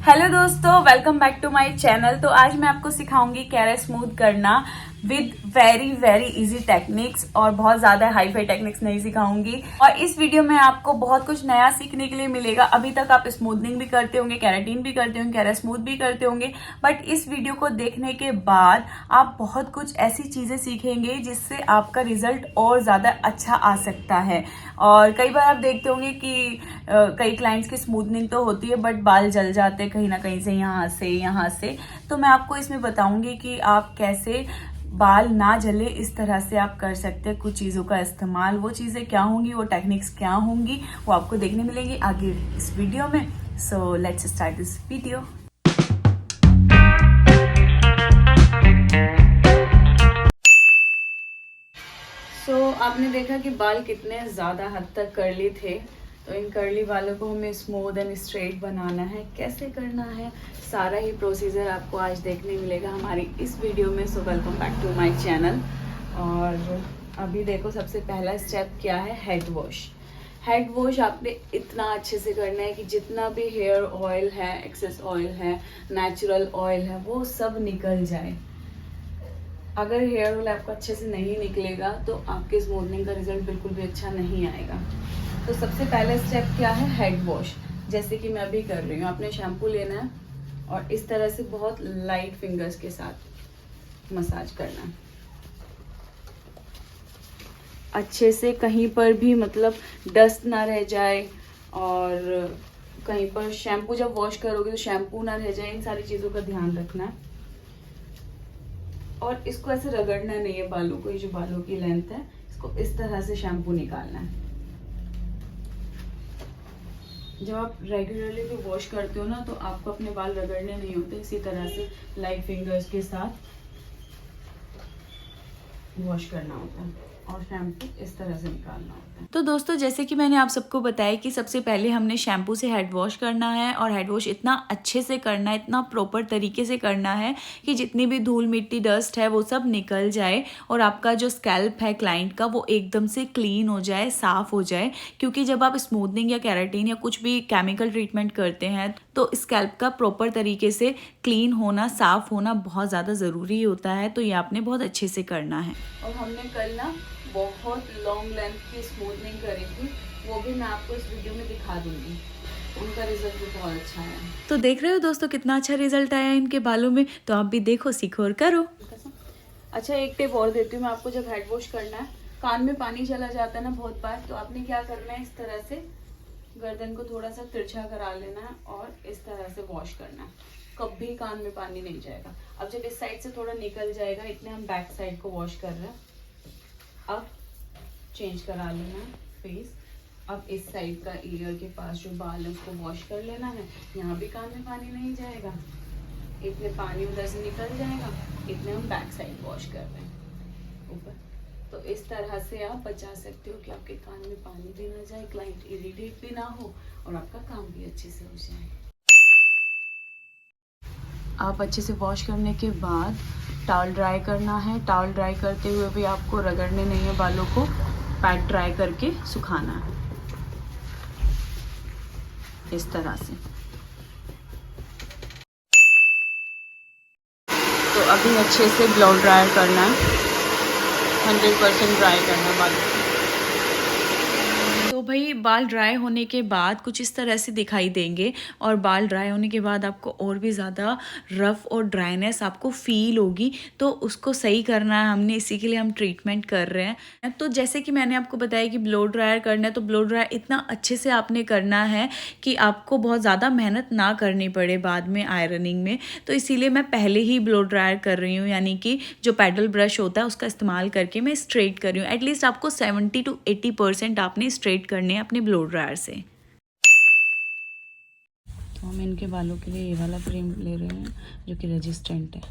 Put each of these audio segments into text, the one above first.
Hello दोस्तों, welcome back to my channel. तो आज मैं आपको सिखाऊंगी कैरा स्मूथ करना with very very easy techniques, और बहुत ज्यादा हाई फाई टेक्निक्स नहीं सिखाऊंगी। और इस वीडियो में आपको बहुत कुछ नया सीखने के लिए मिलेगा। अभी तक आप स्मूथनिंग भी करते होंगे, केराटिन भी करते होंगे, कैरा स्मूथ भी करते होंगे, बट इस वीडियो को देखने के बाद आप बहुत कुछ ऐसी चीजें सीखेंगे जिससे आपका रिजल्ट और ज्यादा अच्छा आ सकता है। और कई बार आप देखते होंगे कि कई क्लाइंट्स की स्मूथनिंग तो होती है बट बाल जल जाते हैं कहीं ना कहीं से, यहाँ से। तो मैं आपको इसमें बताऊंगी कि आप कैसे बाल ना जले इस तरह से आप कर सकते हैं कुछ चीज़ों का इस्तेमाल। वो चीज़ें क्या होंगी, वो टेक्निक्स क्या होंगी, वो आपको देखने मिलेंगी आगे इस वीडियो में। So let's start this video. आपने देखा कि बाल कितने ज़्यादा हद तक कर्ली थे, तो इन कर्ली बालों को हमें स्मूथ एंड स्ट्रेट बनाना है। कैसे करना है, सारा ही प्रोसीजर आपको आज देखने मिलेगा हमारी इस वीडियो में। So welcome back to my channel. और अभी देखो, सबसे पहला स्टेप क्या है, हेड वॉश। हेड वॉश आपने इतना अच्छे से करना है कि जितना भी हेयर ऑयल है, एक्सेस ऑयल है, नेचुरल ऑयल है, वो सब निकल जाए। अगर हेयर ऑयल आपका अच्छे से नहीं निकलेगा तो आपके स्मूथनिंग का रिजल्ट बिल्कुल भी अच्छा नहीं आएगा। तो सबसे पहला स्टेप क्या है, हेड वॉश। जैसे कि मैं अभी कर रही हूँ, आपने शैम्पू लेना है और इस तरह से बहुत लाइट फिंगर्स के साथ मसाज करना है अच्छे से, कहीं पर भी मतलब डस्ट ना रह जाए, और कहीं पर शैम्पू जब वॉश करोगे तो शैम्पू ना रह जाए। इन सारी चीज़ों का ध्यान रखना है। और इसको ऐसे रगड़ना नहीं है बालों को, ये जो बालों की लेंथ है, इसको इस तरह से शैम्पू निकालना है। जब आप रेगुलरली भी वॉश करते हो ना, तो आपको अपने बाल रगड़ने नहीं होते, इसी तरह से लाइट फिंगर्स के साथ वॉश करना होता है और शैम्पू इस तरह से निकालना होता है। तो दोस्तों, जैसे कि मैंने आप सबको बताया कि सबसे पहले हमने शैम्पू से हेड वॉश करना है, और हेड वॉश इतना अच्छे से करना है, इतना प्रॉपर तरीके से करना है कि जितनी भी धूल मिट्टी डस्ट है वो सब निकल जाए, और आपका जो स्कैल्प है क्लाइंट का वो एकदम से क्लीन हो जाए, साफ हो जाए। क्योंकि जब आप स्मूथनिंग या केराटिन या कुछ भी केमिकल ट्रीटमेंट करते हैं तो स्कैल्प का प्रॉपर तरीके से क्लीन होना, साफ होना बहुत ज़्यादा ज़रूरी होता है। तो ये आपने बहुत अच्छे से करना है। और हमने कल ना बहुत लॉन्ग लेंथ की स्मूथनिंग करी थी, वो भी मैं आपको इस वीडियो में दिखा दूंगी। उनका रिजल्ट भी बहुत अच्छा है। तो देख रहे हो दोस्तों कितना अच्छा रिजल्ट आया इनके बालों में। तो आप भी देखो, सीखो और करो। अच्छा, एक टिप और देती हूँ मैं आपको। जब हेड वॉश करना है, कान में पानी चला जाता है ना बहुत बार, तो आपने क्या करना है, इस तरह से गर्दन को थोड़ा सा तिरछा करा लेना है और इस तरह से वॉश करना है। कभी कान में पानी नहीं जाएगा। अब जब इस साइड से थोड़ा निकल जाएगा, इतने हम बैक साइड को वॉश कर रहे हैं। अब चेंज करा लेना है फेस। अब इस साइड का ईयर के पास जो बाल है उसको वॉश कर लेना है। यहाँ भी कान में पानी नहीं जाएगा, इतने पानी उधर से निकल जाएगा। इतने हम बैक साइड वॉश कर रहे हैं ऊपर। तो इस तरह से आप बचा सकते हो कि आपके कान में पानी भी ना जाए, क्लाइंट इरिटेट भी ना हो, और आपका काम भी अच्छे से हो जाए। आप अच्छे से वॉश करने के बाद टॉवल ड्राई करना है। टॉवल ड्राई करते हुए भी आपको रगड़ने नहीं है बालों को, पैड ड्राई करके सुखाना है इस तरह से। तो अभी अच्छे से ब्लो ड्राई करना है, 100% ड्राई करना बालों को। तो भाई बाल ड्राई होने के बाद कुछ इस तरह से दिखाई देंगे, और बाल ड्राई होने के बाद आपको और भी ज़्यादा रफ़ और ड्राइनेस आपको फील होगी। तो उसको सही करना है हमने, इसी के लिए हम ट्रीटमेंट कर रहे हैं। तो जैसे कि मैंने आपको बताया कि ब्लो ड्रायर करना है, तो ब्लो ड्रायर इतना अच्छे से आपने करना है कि आपको बहुत ज़्यादा मेहनत ना करनी पड़े बाद में आयरनिंग में। तो इसीलिए मैं पहले ही ब्लो ड्रायर कर रही हूँ, यानी कि जो पैडल ब्रश होता है उसका इस्तेमाल करके मैं स्ट्रेट कर रही हूँ। एटलीस्ट आपको 70 to 80% आपने स्ट्रेट करने अपने ब्लो ड्रायर से। तो हम इनके बालों के लिए ये वाला क्रीम ले रहे हैं जो कि रेजिस्टेंट है।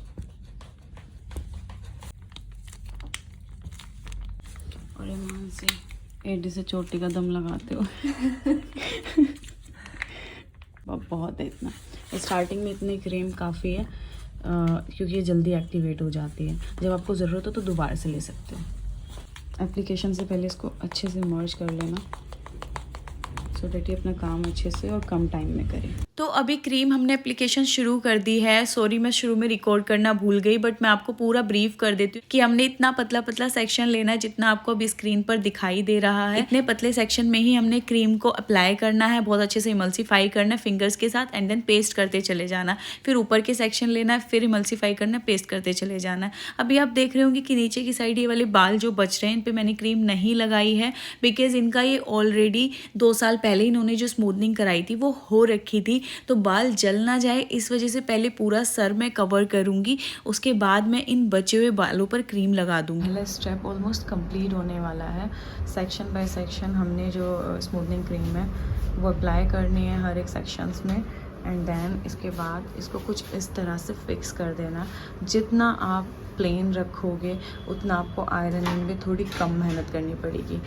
और ईमान से एडी से चोटी का दम लगाते हो। बहुत है इतना। स्टार्टिंग में इतनी क्रीम काफ़ी है, क्योंकि ये जल्दी एक्टिवेट हो जाती है। जब आपको ज़रूरत हो तो दोबारा से ले सकते हो। एप्लीकेशन से पहले इसको अच्छे से मर्ज कर लेना। सो दैट ये अपना काम अच्छे से और कम टाइम में करें। तो अभी क्रीम हमने एप्लीकेशन शुरू कर दी है। सॉरी मैं शुरू में रिकॉर्ड करना भूल गई, बट मैं आपको पूरा ब्रीफ कर देती हूँ कि हमने इतना पतला पतला सेक्शन लेना है जितना आपको अभी स्क्रीन पर दिखाई दे रहा है। इतने पतले सेक्शन में ही हमने क्रीम को अप्लाई करना है, बहुत अच्छे से इमल्सीफाई करना है फिंगर्स के साथ, एंड देन पेस्ट करते चले जाना। फिर ऊपर के सेक्शन लेना है, फिर इमल्सीफाई करना है, पेस्ट करते चले जाना है। अभी आप देख रहे होंगे कि नीचे की साइड ये वाले बाल जो बच रहे हैं, इन पे मैंने क्रीम नहीं लगाई है, बिकॉज इनका ये ऑलरेडी 2 साल पहले इन्होंने जो स्मूथनिंग कराई थी वो हो रखी थी, तो बाल जल ना जाए इस वजह से पहले पूरा सर मैं कवर करूंगी, उसके बाद मैं इन बचे हुए बालों पर क्रीम लगा दूंगी। पहला स्टेप ऑलमोस्ट कंप्लीट होने वाला है। सेक्शन बाय सेक्शन हमने जो स्मूथनिंग क्रीम है वो अप्लाई करनी है हर एक सेक्शंस में, एंड देन इसके बाद इसको कुछ इस तरह से फिक्स कर देना। जितना आप प्लेन रखोगे उतना आपको आयरनिंग में थोड़ी कम मेहनत करनी पड़ेगी,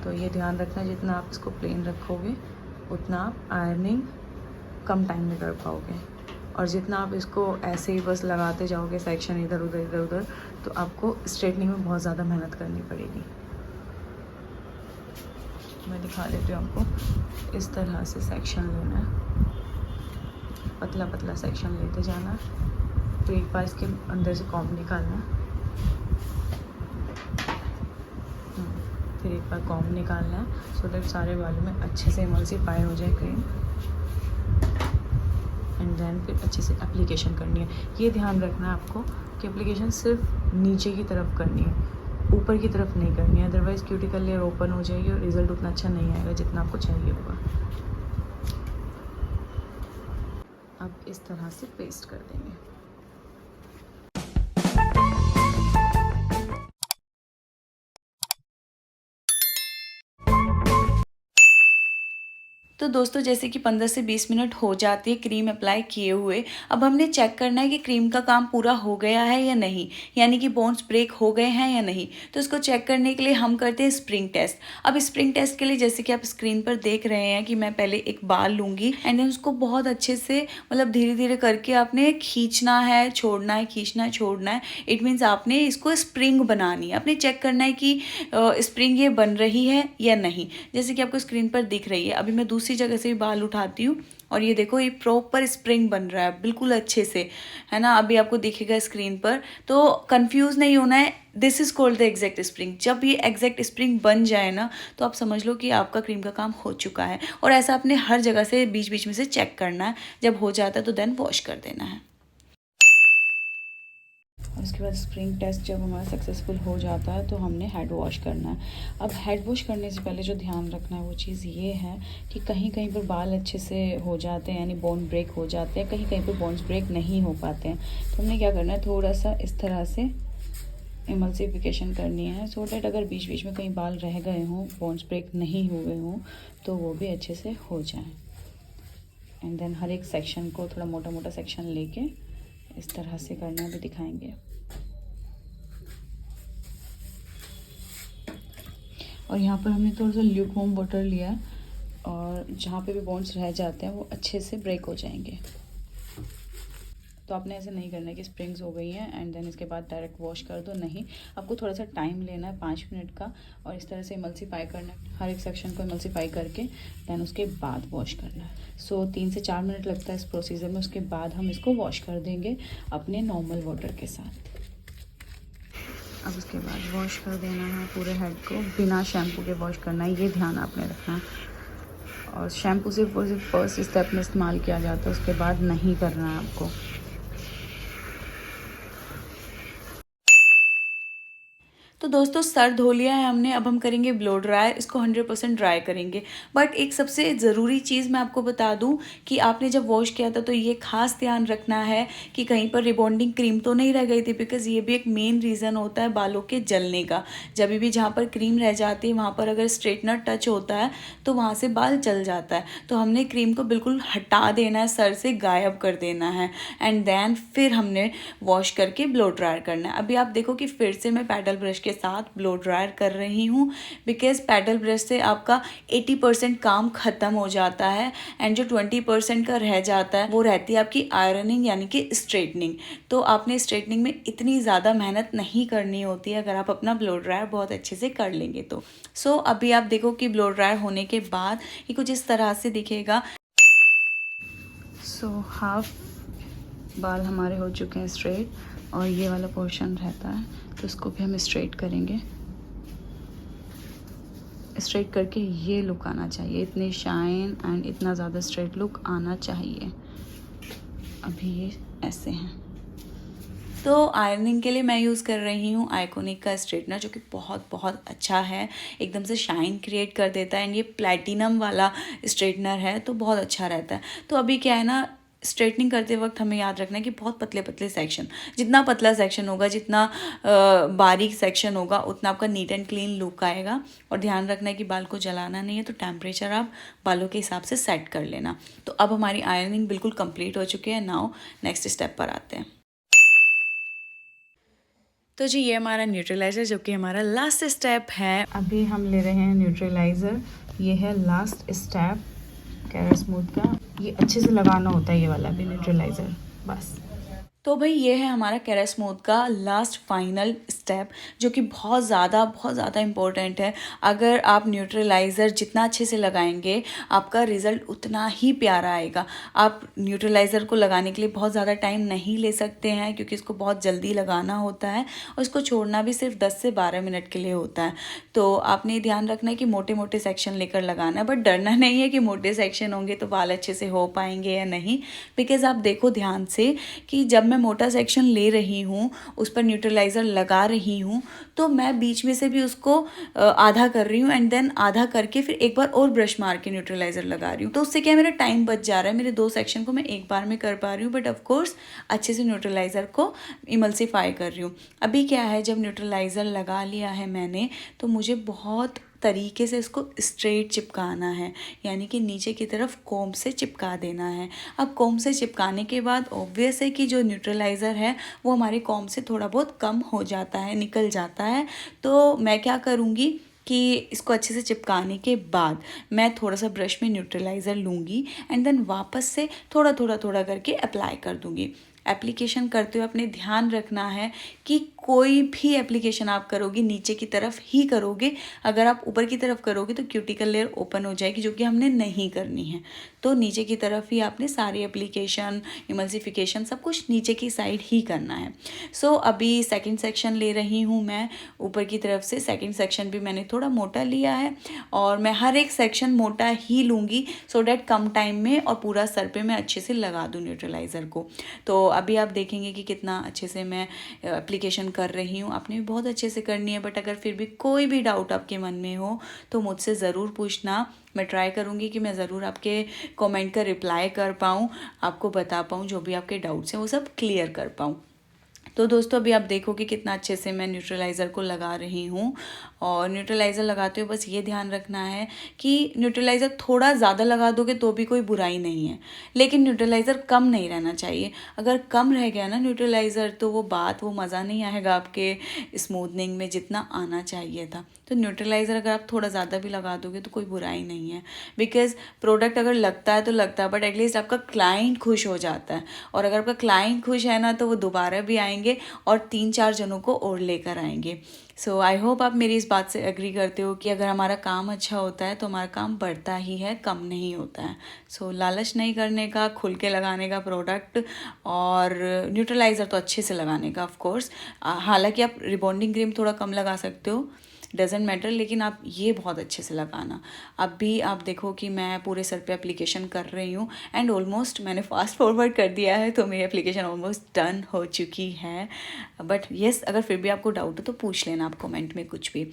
तो ये ध्यान रखना जितना आप इसको प्लेन रखोगे उतना आप आयरनिंग कम टाइम में कर पाओगे, और जितना आप इसको ऐसे ही बस लगाते जाओगे सेक्शन इधर उधर तो आपको स्ट्रेटनिंग में बहुत ज़्यादा मेहनत करनी पड़ेगी। मैं दिखा देती हूँ आपको। इस तरह से सेक्शन लेना है, पतला पतला सेक्शन लेते जाना, तो एक बार इसके अंदर से कॉम्ब निकालना, फिर एक बार कॉम्ब निकालना है, सो दैट सारे बालों में अच्छे से इमल्सीफाई हो जाए क्रीम, एंड देन फिर अच्छे से एप्लीकेशन करनी है। ये ध्यान रखना है आपको कि एप्लीकेशन सिर्फ नीचे की तरफ करनी है, ऊपर की तरफ नहीं करनी है, अदरवाइज क्यूटिकल लेयर ओपन हो जाएगी और रिजल्ट उतना अच्छा नहीं आएगा जितना आपको चाहिए होगा। अब इस तरह से पेस्ट कर देंगे। तो दोस्तों जैसे कि 15 से 20 मिनट हो जाती है क्रीम अप्लाई किए हुए। अब हमने चेक करना है कि क्रीम का काम पूरा हो गया है या नहीं, यानी कि बोन्स ब्रेक हो गए हैं या नहीं। तो इसको चेक करने के लिए हम करते हैं स्प्रिंग टेस्ट। अब स्प्रिंग टेस्ट के लिए जैसे कि आप स्क्रीन पर देख रहे हैं कि मैं पहले एक बाल लूँगी, एंड देन उसको बहुत अच्छे से मतलब धीरे धीरे करके आपने खींचना है, छोड़ना है, खींचना है, छोड़ना है। इट मीन्स आपने इसको स्प्रिंग बनानी है। आपने चेक करना है कि स्प्रिंग ये बन रही है या नहीं, जैसे कि आपको स्क्रीन पर दिख रही है। अभी मैं दूसरी जगह से भी बाल उठाती हूँ और ये देखो ये प्रॉपर स्प्रिंग बन रहा है बिल्कुल अच्छे से, है ना। अभी आपको दिखेगा स्क्रीन पर, तो कंफ्यूज नहीं होना है। This is called the exact spring. जब ये एग्जैक्ट स्प्रिंग बन जाए ना, तो आप समझ लो कि आपका क्रीम का काम हो चुका है। और ऐसा आपने हर जगह से बीच बीच में से चेक करना है। जब हो जाता है तो देन वॉश कर देना है। और उसके बाद स्प्रिंग टेस्ट जब हमारा सक्सेसफुल हो जाता है तो हमने हेड वॉश करना है। अब हेड वॉश करने से पहले जो ध्यान रखना है वो चीज़ ये है कि कहीं कहीं पर बाल अच्छे से हो जाते हैं, यानी बोन ब्रेक हो जाते हैं, कहीं कहीं पर बोन्स ब्रेक नहीं हो पाते हैं। तो हमने क्या करना है, थोड़ा सा इस तरह से इमल्सिफिकेशन करनी है, सो डैट अगर बीच बीच में कहीं बाल रह गए हों, बोन्स ब्रेक नहीं हुए हों, तो वो भी अच्छे से हो जाए। एंड देन हर एक सेक्शन को थोड़ा मोटा मोटा सेक्शन लेके इस तरह से करना भी दिखाएंगे। और यहाँ पर हमने थोड़ा सा ल्यूकवार्म वाटर लिया है, और जहाँ पे भी बोन्स रह जाते हैं वो अच्छे से ब्रेक हो जाएंगे। तो आपने ऐसे नहीं करना है कि स्प्रिंग्स हो गई हैं एंड देन इसके बाद डायरेक्ट वॉश कर दो, नहीं। आपको थोड़ा सा टाइम लेना है 5 मिनट का, और इस तरह से इमल्सीफाई करना है, हर एक सेक्शन को इमल्सीफाई करके देन उसके बाद वॉश करना है। सो 3 से 4 मिनट लगता है इस प्रोसीजर में। उसके बाद हम इसको वॉश कर देंगे अपने नॉर्मल वाटर के साथ। अब उसके बाद वॉश कर देना है पूरे हेड को, बिना शैम्पू के वॉश करना है, ये ध्यान आपने रखना है। और शैम्पू सिर्फ फर्स्ट स्टेप में इस्तेमाल किया जाता है, उसके बाद नहीं करना है आपको। तो दोस्तों सर धो लिया है हमने, अब हम करेंगे ब्लो ड्राई। इसको 100% ड्राई करेंगे। बट एक सबसे ज़रूरी चीज़ मैं आपको बता दूं कि आपने जब वॉश किया था तो ये खास ध्यान रखना है कि कहीं पर रिबॉन्डिंग क्रीम तो नहीं रह गई थी, बिकॉज़ ये भी एक मेन रीज़न होता है बालों के जलने का। जब भी जहाँ पर क्रीम रह जाती है वहाँ पर अगर स्ट्रेटनर टच होता है तो वहाँ से बाल जल जाता है। तो हमने क्रीम को बिल्कुल हटा देना है, सर से गायब कर देना है, एंड देन फिर हमने वॉश करके ब्लो ड्राई करना है। अभी आप देखो कि फिर से मैं पैडल ब्रश के साथ ब्लो ड्रायर कर रही हूँ, बिकॉज पैडल ब्रश से आपका 80% काम ख़त्म हो जाता है एंड जो 20% का रह जाता है वो रहती है आपकी आयरनिंग यानी कि स्ट्रेटनिंग। तो आपने स्ट्रेटनिंग में इतनी ज़्यादा मेहनत नहीं करनी होती है अगर आप अपना ब्लो ड्रायर बहुत अच्छे से कर लेंगे तो। सो अभी आप देखो कि ब्लो ड्रायर होने के बाद ये कुछ इस तरह से दिखेगा। सो हाफ बाल हमारे हो चुके हैं स्ट्रेट और ये वाला पोर्शन रहता है तो इसको भी हम स्ट्रेट करेंगे। स्ट्रेट करके ये लुक आना चाहिए, इतनी शाइन एंड इतना ज़्यादा स्ट्रेट लुक आना चाहिए। अभी ये ऐसे हैं। तो आयरनिंग के लिए मैं यूज़ कर रही हूँ आइकोनिक का स्ट्रेटनर, जो कि बहुत बहुत अच्छा है, एकदम से शाइन क्रिएट कर देता है एंड ये प्लैटिनम वाला स्ट्रेटनर है तो बहुत अच्छा रहता है। तो अभी क्या है ना, स्ट्रेटनिंग करते वक्त हमें याद रखना है कि बहुत पतले पतले सेक्शन, जितना पतला सेक्शन होगा, जितना बारीक सेक्शन होगा, उतना आपका नीट एंड क्लीन लुक आएगा। और ध्यान रखना है कि बाल को जलाना नहीं है, तो टेम्परेचर आप बालों के हिसाब से सेट कर लेना। तो अब हमारी आयरनिंग बिल्कुल कंप्लीट हो चुकी है। नाउ नेक्स्ट स्टेप पर आते हैं। तो जी ये हमारा न्यूट्रलाइज़र, जो कि हमारा लास्ट स्टेप है। अभी हम ले रहे हैं न्यूट्रलाइज़र, ये है लास्ट स्टेप कैरास्मूथ का। ये अच्छे से लगाना होता है ये वाला भी न्यूट्रलाइज़र, बस। तो भाई ये है हमारा कैरास्मूथ का लास्ट फाइनल स्टेप, जो कि बहुत ज़्यादा इम्पोर्टेंट है। अगर आप न्यूट्रलाइज़र जितना अच्छे से लगाएंगे आपका रिज़ल्ट उतना ही प्यारा आएगा। आप न्यूट्रलाइज़र को लगाने के लिए बहुत ज़्यादा टाइम नहीं ले सकते हैं, क्योंकि इसको बहुत जल्दी लगाना होता है और इसको छोड़ना भी सिर्फ 10 से 12 मिनट के लिए होता है। तो आपने ध्यान रखना है कि मोटे मोटे सेक्शन लेकर लगाना है, बट डरना नहीं है कि मोटे सेक्शन होंगे तो बाल अच्छे से हो पाएंगे या नहीं। बिकॉज आप देखो ध्यान से कि जब मैं मोटा सेक्शन ले रही हूँ, उस पर न्यूट्रलाइज़र लगा रही हूँ, तो मैं बीच में से भी उसको आधा कर रही हूँ एंड देन आधा करके फिर एक बार और ब्रश मार के न्यूट्रलाइज़र लगा रही हूँ। तो उससे क्या मेरा टाइम बच जा रहा है, मेरे 2 सेक्शन को मैं एक बार में कर पा रही हूँ, बट ऑफकोर्स अच्छे से न्यूट्रलाइज़र को इमल्सिफाई कर रही हूँ। अभी क्या है, जब न्यूट्रलाइज़र लगा लिया है मैंने, तो मुझे बहुत तरीके से इसको स्ट्रेट चिपकाना है, यानी कि नीचे की तरफ कोम से चिपका देना है। अब कोम से चिपकाने के बाद ऑब्वियस है कि जो न्यूट्रलाइज़र है वो हमारे कोम से थोड़ा बहुत कम हो जाता है, निकल जाता है। तो मैं क्या करूँगी कि इसको अच्छे से चिपकाने के बाद मैं थोड़ा सा ब्रश में न्यूट्रलाइज़र लूँगी एंड देन वापस से थोड़ा करके अप्लाई कर दूँगी। एप्लीकेशन करते हुए अपने ध्यान रखना है कि कोई भी एप्लीकेशन आप करोगे नीचे की तरफ ही करोगे। अगर आप ऊपर की तरफ करोगे तो क्यूटिकल लेयर ओपन हो जाएगी, जो कि हमने नहीं करनी है। तो नीचे की तरफ ही आपने सारी एप्लीकेशन, इमल्सिफिकेशन सब कुछ नीचे की साइड ही करना है। सो अभी सेकंड सेक्शन ले रही हूँ मैं ऊपर की तरफ से। सेकंड सेक्शन भी मैंने थोड़ा मोटा लिया है और मैं हर एक सेक्शन मोटा ही लूँगी, सो डैट कम टाइम में और पूरा सर पे मैं अच्छे से लगा दूँ न्यूट्रलाइज़र को। तो अभी आप देखेंगे कि कितना अच्छे से मैं एप्लीकेशन कर रही हूँ। आपने भी बहुत अच्छे से करनी है, बट अगर फिर भी कोई भी डाउट आपके मन में हो तो मुझसे ज़रूर पूछना। मैं ट्राई करूँगी कि मैं ज़रूर आपके कमेंट का रिप्लाई कर पाऊँ, आपको बता पाऊँ, जो भी आपके डाउट्स हैं वो सब क्लियर कर पाऊँ। तो दोस्तों अभी आप देखो कि कितना अच्छे से मैं न्यूट्रलाइज़र को लगा रही हूँ। और न्यूट्रलाइज़र लगाते हुए बस ये ध्यान रखना है कि न्यूट्रलाइज़र थोड़ा ज़्यादा लगा दोगे तो भी कोई बुराई नहीं है, लेकिन न्यूट्रलाइज़र कम नहीं रहना चाहिए। अगर कम रह गया ना न्यूट्रलाइज़र तो वो मज़ा नहीं आएगा आपके स्मूथनिंग में जितना आना चाहिए था। तो न्यूट्रलाइज़र अगर आप थोड़ा ज़्यादा भी लगा दोगे तो कोई बुराई नहीं है, बिकॉज़ प्रोडक्ट अगर लगता है तो लगता है, बट एटलीस्ट आपका क्लाइंट खुश हो जाता है। और अगर आपका क्लाइंट खुश है ना तो वो दोबारा भी आएंगे और 3-4 जनों को और लेकर आएंगे। सो आई होप आप मेरी इस बात से एग्री करते हो कि अगर हमारा काम अच्छा होता है तो हमारा काम बढ़ता ही है, कम नहीं होता है। सो लालच नहीं करने का, खुल के लगाने का प्रोडक्ट, और न्यूट्रलाइज़र तो अच्छे से लगाने का ऑफ कोर्स। हालांकि आप रिबॉन्डिंग क्रीम थोड़ा कम लगा सकते हो, डजेंट मैटर, लेकिन आप ये बहुत अच्छे से लगाना। अब भी आप देखो कि मैं पूरे सर पे एप्लीकेशन कर रही हूँ एंड ऑलमोस्ट मैंने फास्ट फॉरवर्ड कर दिया है, तो मेरी एप्लीकेशन ऑलमोस्ट डन हो चुकी है। बट येस, अगर फिर भी आपको डाउट हो तो पूछ लेना आप कमेंट में कुछ भी।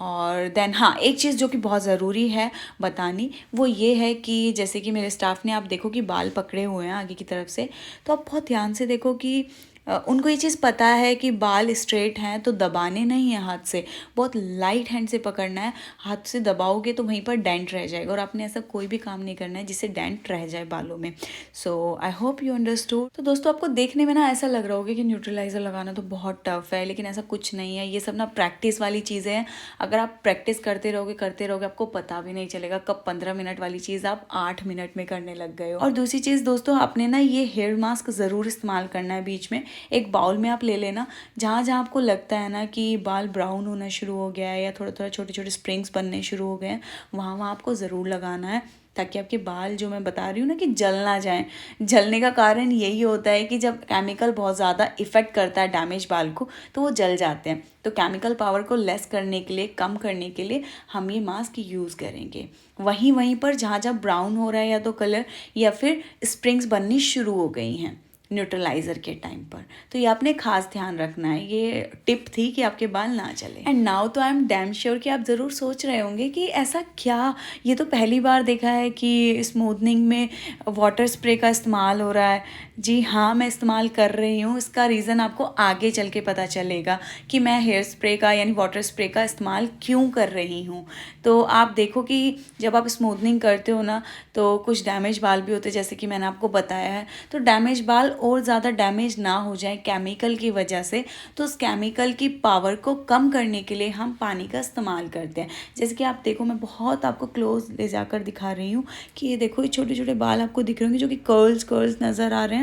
और देन हाँ, एक चीज़ जो कि बहुत ज़रूरी है बतानी, वो ये है कि जैसे कि मेरे स्टाफ ने, आप देखो कि बाल पकड़े हुए हैं आगे की तरफ से, तो आप बहुत ध्यान से देखो कि उनको ये चीज़ पता है कि बाल स्ट्रेट हैं तो दबाने नहीं है हाथ से, बहुत लाइट हैंड से पकड़ना है। हाथ से दबाओगे तो वहीं पर डेंट रह जाएगा और आपने ऐसा कोई भी काम नहीं करना है जिससे डेंट रह जाए बालों में। सो आई होप यू अंडरस्टूड। तो दोस्तों आपको देखने में ना ऐसा लग रहा होगा कि न्यूट्रलाइज़र लगाना तो बहुत टफ है, लेकिन ऐसा कुछ नहीं है। ये सब ना प्रैक्टिस वाली चीज़ें हैं। अगर आप प्रैक्टिस करते रहोगे आपको पता भी नहीं चलेगा कब 15 मिनट वाली चीज़ आप 8 मिनट में करने लग गए हो। और दूसरी चीज़ दोस्तों, आपने ना ये हेयर मास्क ज़रूर इस्तेमाल करना है। बीच में एक बाउल में आप ले लेना, जहाँ जहाँ आपको लगता है ना कि बाल ब्राउन होना शुरू हो गया है या थोड़ा थोड़ा छोटे छोटे स्प्रिंग्स बनने शुरू हो गए हैं, वहाँ वहाँ आपको ज़रूर लगाना है, ताकि आपके बाल, जो मैं बता रही हूँ ना कि जल ना जाएं। जलने का कारण यही होता है कि जब केमिकल बहुत ज़्यादा इफ़ेक्ट करता है डैमेज बाल को तो वो जल जाते हैं। तो केमिकल पावर को लेस करने के लिए, कम करने के लिए हम ये मास्क यूज़ करेंगे वहीं पर जहाँ जहाँ ब्राउन हो रहा है या तो कलर या फिर स्प्रिंग्स बननी शुरू हो गई हैं न्यूट्रलाइज़र के टाइम पर। तो ये आपने खास ध्यान रखना है। ये टिप थी कि आपके बाल ना चले। एंड नाउ तो आई एम डैम श्योर कि आप ज़रूर सोच रहे होंगे कि ऐसा क्या, ये तो पहली बार देखा है कि स्मूथनिंग में वाटर स्प्रे का इस्तेमाल हो रहा है। जी हाँ, मैं इस्तेमाल कर रही हूँ। इसका रीज़न आपको आगे चल के पता चलेगा कि मैं हेयर स्प्रे का यानी वाटर स्प्रे का इस्तेमाल क्यों कर रही हूँ। तो आप देखो कि जब आप स्मूथनिंग करते हो ना तो कुछ डैमेज बाल भी होते हैं, जैसे कि मैंने आपको बताया है। तो डैमेज बाल और ज़्यादा डैमेज ना हो जाए केमिकल की वजह से, तो उस केमिकल की पावर को कम करने के लिए हम पानी का इस्तेमाल करते हैं। जैसे कि आप देखो, मैं बहुत आपको क्लोज ले जाकर दिखा रही हूँ कि ये देखो, ये छोटे छोटे बाल आपको दिख रहे होंगे जो कि कर्ल्स नज़र आ रहे हैं।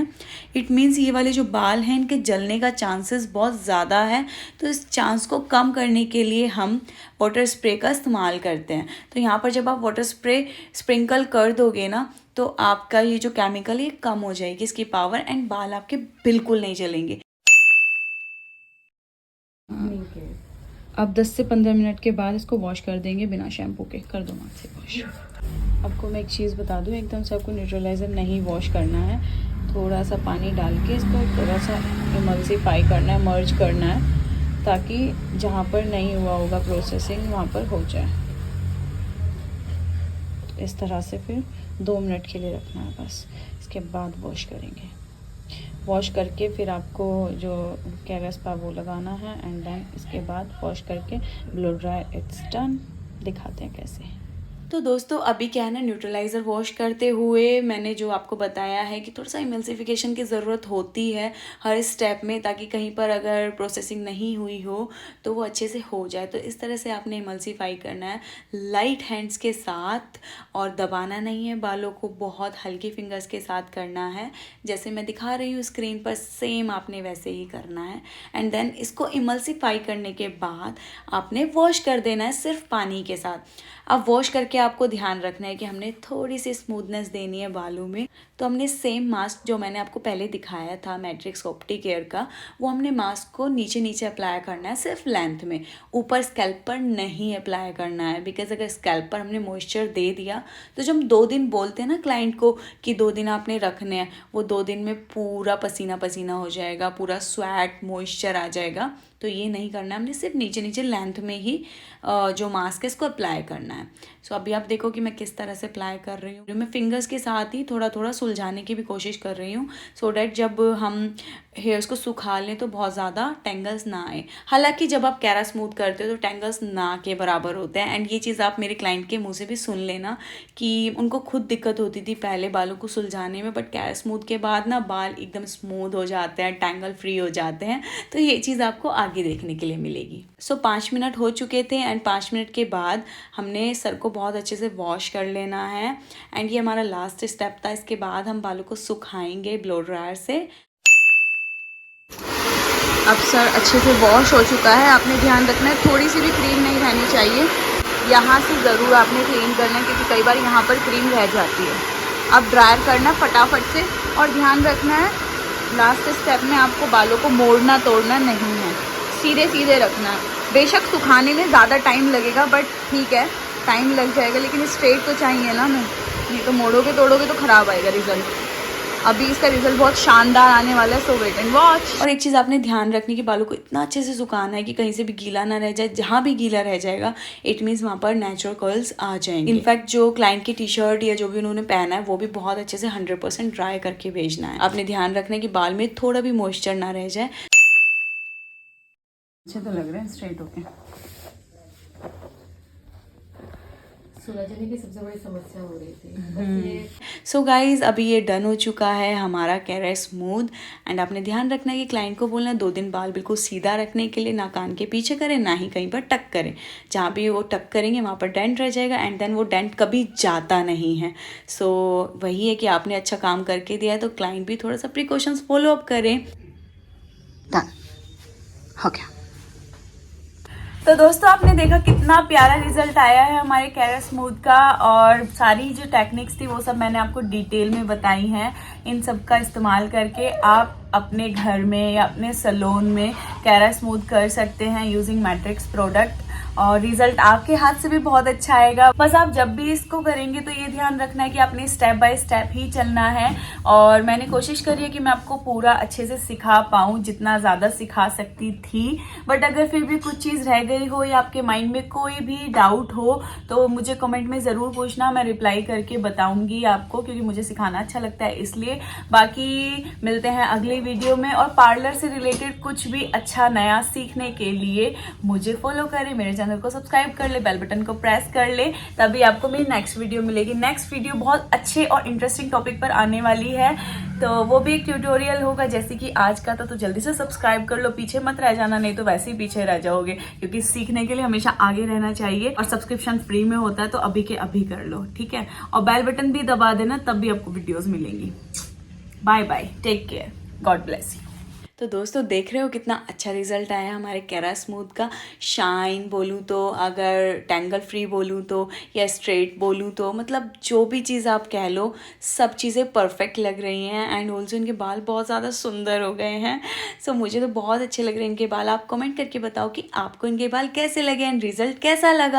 इट मीन्स ये वाले जो बाल हैं इनके जलने का चांसेस बहुत ज़्यादा है। तो इस चांस को कम करने के लिए हम वाटर स्प्रे का इस्तेमाल करते हैं। तो यहाँ पर जब आप वाटर स्प्रे स्प्रिंकल कर दोगे ना तो आपका ये जो केमिकल है कम हो जाएगी इसकी पावर, एंड बाल आपके बिल्कुल नहीं जलेंगे। अब 10 से 15 मिनट के बाद इसको वॉश कर देंगे बिना शैम्पू के। कर दो हाथ से वॉश। आपको मैं एक चीज़ बता दूं, एकदम से आपको न्यूट्रलाइज़र नहीं वॉश करना है। थोड़ा सा पानी डाल के इसको थोड़ा सा इमल्सिफाई करना है, मर्ज करना है, ताकि जहाँ पर नहीं हुआ होगा प्रोसेसिंग वहाँ पर हो जाए। इस तरह से फिर 2 मिनट के लिए रखना है बस। इसके बाद वॉश करेंगे। वॉश करके फिर आपको जो कैरेस्पा वो लगाना है, एंड देन इसके बाद वॉश करके ब्लो ड्राई, इट्स डन। दिखाते हैं कैसे। तो दोस्तों अभी क्या है ना, न्यूट्रलाइज़र वॉश करते हुए मैंने जो आपको बताया है कि थोड़ा सा इमल्सिफिकेशन की ज़रूरत होती है हर स्टेप में, ताकि कहीं पर अगर प्रोसेसिंग नहीं हुई हो तो वो अच्छे से हो जाए। तो इस तरह से आपने इमल्सिफाई करना है लाइट हैंड्स के साथ, और दबाना नहीं है बालों को, बहुत हल्की फिंगर्स के साथ करना है। जैसे मैं दिखा रही हूँ स्क्रीन पर, सेम आपने वैसे ही करना है। एंड देन इसको इमल्सिफाई करने के बाद आपने वॉश कर देना है सिर्फ पानी के साथ। अब वॉश करके आपको ध्यान रखना है कि हमने थोड़ी सी स्मूथनेस देनी है बालों में। तो हमने सेम मास्क जो मैंने आपको पहले दिखाया था मैट्रिक्स ऑप्टिकेयर का, वो हमने मास्क को नीचे नीचे अप्लाई करना है, सिर्फ लेंथ में, ऊपर स्कैल्प पर नहीं अप्लाई करना है। बिकॉज अगर स्कैल्प पर हमने मॉइस्चर दे दिया तो जब हम 2 दिन बोलते हैं ना क्लाइंट को कि 2 दिन आपने रखने हैं, वो 2 दिन में पूरा पसीना पसीना हो जाएगा, पूरा स्वेट मॉइस्चर आ जाएगा। तो ये नहीं करना है, हमने सिर्फ नीचे नीचे लेंथ में ही जो मास्क है इसको अप्लाई करना है। सो अभी आप देखो कि मैं किस तरह से अप्लाई कर रही हूँ। मैं फिंगर्स के साथ ही थोड़ा थोड़ा सुलझाने की भी कोशिश कर रही हूँ, सो डैट जब हम हेयर्स को सुखा लें तो बहुत ज़्यादा टेंगल्स ना आए। हालांकि जब आप कैरा स्मूथ करते हो तो टेंगल्स ना के बराबर होते हैं। एंड ये चीज़ आप मेरे क्लाइंट के मुँह से भी सुन लेना कि उनको खुद दिक्कत होती थी पहले बालों को सुलझाने में, बट कैरा स्मूथ के बाद ना बाल एकदम स्मूथ हो जाते हैं, टेंगल फ्री हो जाते हैं। तो ये चीज़ आपको आगे देखने के लिए मिलेगी। सो 5 मिनट हो चुके थे, एंड 5 मिनट के बाद हमने सर को बहुत अच्छे से वॉश कर लेना है। एंड ये हमारा लास्ट स्टेप था। इसके बाद हम बालों को सुखाएंगे ब्लो ड्रायर से। अब सर अच्छे से वॉश हो चुका है। आपने ध्यान रखना है थोड़ी सी भी क्रीम नहीं रहनी चाहिए, यहाँ से ज़रूर आपने क्लीन करना है, क्योंकि कई बार यहाँ पर क्रीम रह जाती है। अब ड्रायर करना फटाफट से, और ध्यान रखना है लास्ट स्टेप में आपको बालों को मोड़ना तोड़ना नहीं है, सीधे सीधे रखना है। बेशक सुखाने में ज़्यादा टाइम लगेगा, बट ठीक है टाइम लग जाएगा, लेकिन स्ट्रेट तो चाहिए ना, नहीं तो मोड़ोगे तोड़ोगे तो ख़राब आएगा रिजल्ट। अभी इसका रिजल्ट बहुत शानदार आने वाला है, सो वेट एंड वॉच। और एक चीज़ आपने ध्यान रखने की, बालों को इतना अच्छे से सुखाना है कि कहीं से भी गीला ना रह जाए। जहाँ भी गीला रह जाएगा इट मीन्स वहाँ पर नेचुरल कर्ल्स आ जाएंगे। इनफैक्ट जो क्लाइंट की टी शर्ट या जो भी उन्होंने पहना है वो भी बहुत अच्छे से 100% ड्राई करके भेजना है। आपने ध्यान रखना है कि बाल में थोड़ा भी मॉइस्चर ना रह जाए। अच्छे तो लग रहे हैं स्ट्रेट होके। सुलझने की सबसे बड़ी समस्या हो रही थी। सो गाइज अभी ये डन हो चुका है हमारा कैरा स्मूथ। एंड आपने ध्यान रखना है कि क्लाइंट को बोलना है 2 दिन बाल बिल्कुल सीधा रखने के लिए, ना कान के पीछे करें ना ही कहीं पर टक करें। जहाँ भी वो टक करेंगे वहाँ पर डेंट रह जाएगा एंड देन वो डेंट कभी जाता नहीं है। सो वही है कि आपने अच्छा काम करके दिया है तो क्लाइंट भी थोड़ा सा प्रिकॉशंस फॉलो अप करें। डन हो गया। तो दोस्तों आपने देखा कितना प्यारा रिजल्ट आया है हमारे कैरा स्मूथ का, और सारी जो टेक्निक्स थी वो सब मैंने आपको डिटेल में बताई हैं। इन सब का इस्तेमाल करके आप अपने घर में या अपने सैलून में कैरा स्मूथ कर सकते हैं यूजिंग मैट्रिक्स प्रोडक्ट, और रिजल्ट आपके हाथ से भी बहुत अच्छा आएगा। बस आप जब भी इसको करेंगे तो ये ध्यान रखना है कि आपने स्टेप बाय स्टेप ही चलना है। और मैंने कोशिश करी है कि मैं आपको पूरा अच्छे से सिखा पाऊँ, जितना ज़्यादा सिखा सकती थी। बट अगर फिर भी कुछ चीज़ रह गई हो या आपके माइंड में कोई भी डाउट हो तो मुझे कमेंट में ज़रूर पूछना, मैं रिप्लाई करके बताऊंगी आपको, क्योंकि मुझे सिखाना अच्छा लगता है इसलिए। बाकी मिलते हैं अगली वीडियो में, और पार्लर से रिलेटेड कुछ भी अच्छा नया सीखने के लिए मुझे फॉलो करें, मेरे चैनल को सब्सक्राइब कर ले, बेल बटन को प्रेस कर ले, तभी आपको मेरी नेक्स्ट वीडियो मिलेगी। नेक्स्ट वीडियो बहुत अच्छे और इंटरेस्टिंग टॉपिक पर आने वाली है, तो वो भी एक ट्यूटोरियल होगा जैसे कि आज का था। तो जल्दी से सब्सक्राइब कर लो, पीछे मत रह जाना, नहीं तो वैसे ही पीछे रह जाओगे, क्योंकि सीखने के लिए हमेशा आगे रहना चाहिए। और सब्सक्रिप्शन फ्री में होता है तो अभी के अभी कर लो, ठीक है। और बेल बटन भी दबा देना, तब भी आपको वीडियोस मिलेंगी। Bye bye, take care, God bless you. तो दोस्तों देख रहे हो कितना अच्छा रिजल्ट आया हमारे कैरा स्मूथ का। शाइन बोलूँ तो, अगर टैंगल फ्री बोलूँ तो, या स्ट्रेट बोलूँ तो, मतलब जो भी चीज़ आप कह लो सब चीज़ें परफेक्ट लग रही हैं। एंड ऑल्सो इनके बाल बहुत ज़्यादा सुंदर हो गए हैं। सो मुझे तो बहुत अच्छे लग रहे हैं इनके बाल। आप कमेंट करके बताओ कि आपको इनके बाल कैसे लगे एंड रिजल्ट कैसा लगा।